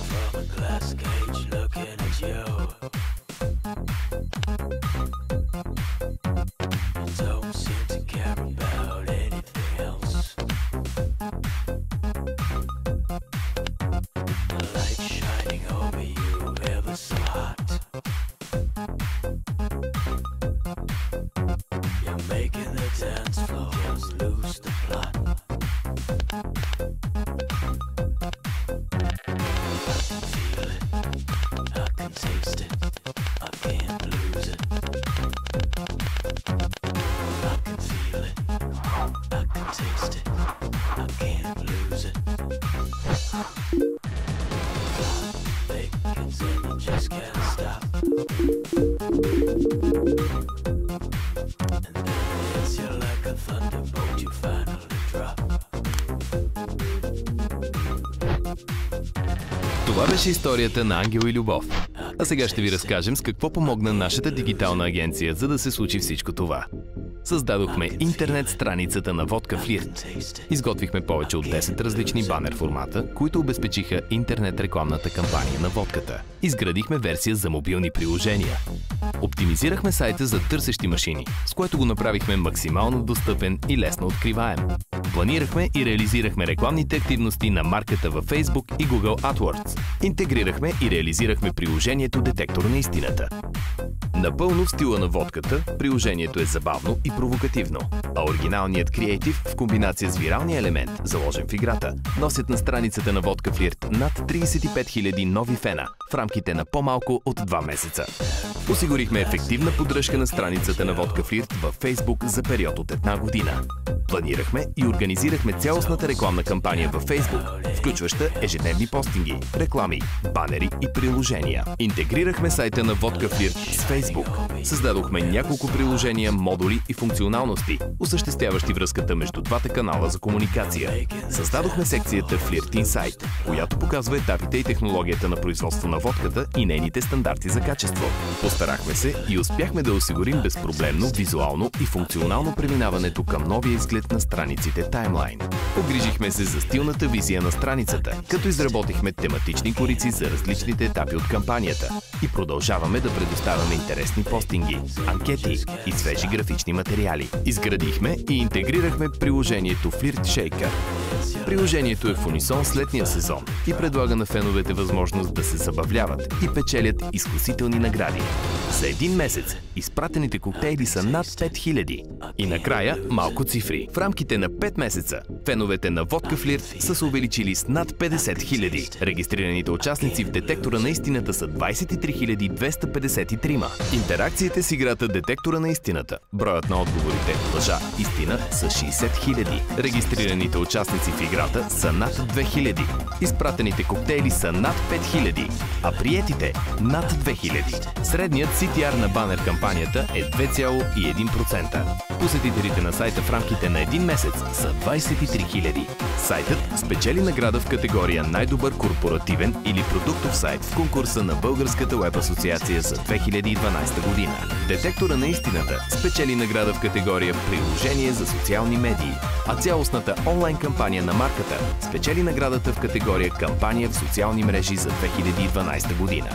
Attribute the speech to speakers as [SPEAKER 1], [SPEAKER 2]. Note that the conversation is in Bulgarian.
[SPEAKER 1] from a glass cage looking at you. You don't seem to care about anything else. The light shining over you ever so hot. You're making the dance floor just lose the plot. Feel it, I can taste it, I can't lose it. I can feel it, I can taste it, I can't lose it. Thick and you just can't stop. And then it hits you like a thunderbolt, you finally drop.
[SPEAKER 2] Това беше историята на Ангел и Любов. А сега ще ви разкажем с какво помогна нашата дигитална агенция, за да се случи всичко това. Създадохме интернет страницата на Водка Флирт. Изготвихме повече от 10 различни банер формата, които обезпечиха интернет рекламната кампания на водката. Изградихме версия за мобилни приложения. Оптимизирахме сайта за търсещи машини, с което го направихме максимално достъпен и лесно откриваем. Планирахме и реализирахме рекламните активности на марката във Facebook и Google AdWords. Интегрирахме и реализирахме приложението Детектор на истината. Напълно в стила на водката, приложението е забавно и провокативно, а оригиналният креатив в комбинация с виралния елемент, заложен в играта, носят на страницата на Водка Флирт над 35 000 нови фена в рамките на по-малко от 2 месеца. Осигурихме ефективна поддръжка на страницата на Водка Флирт във Facebook за период от 1 година. Планирахме и организирахме цялостната рекламна кампания във Facebook, включваща ежедневни постинги, реклами, банери и приложения. Интегрирахме сайта на Водка Флирт с Facebook. Създадохме няколко приложения, модули и функционалности, осъществяващи връзката между двата канала за комуникация. Създадохме секцията Flirt Insight, която показва етапите и технологията на производство на водката и нейните стандарти за качество. Постарахме се и успяхме да осигурим безпроблемно, визуално и функционално преминаването към новия изглед на страниците Timeline. Погрижихме се за стилната визия на страницата, като изработихме тематични корици за различните етапи от кампанията и продължаваме да предоставяме интересни постинги, анкети и свежи графични материали. Изградихме и интегрирахме приложението Flirt Shaker. Приложението е в унисон с летния сезон и предлага на феновете възможност да се забавляват и печелят изкусителни награди. За един месец изпратените коктейли са над 5000. И накрая малко цифри. В рамките на 5 месеца феновете на Водка Флирт са се увеличили с над 50 000. Регистрираните участници в Детектора на истината са 23 253. Интеракциите с играта Детектора на истината, броят на отговорите лъжа, истина са 60 000. Регистрираните участници в играта са над 2000. Изпратените коктейли са над 5000, а приетите над 2000. Средният CTR на банер кампанията е 2,1%. Посетителите на сайта в рамките на един месец са 23 000. Сайтът спечели награда в категория най-добър корпоративен или продуктов сайт в конкурса на Българската Уеб Асоциация за 2012 година. Детектора на истината спечели награда в категория приложение за социални медии, а цялостната онлайн кампания на марката спечели наградата в категория кампания в социални мрежи за 2012 година.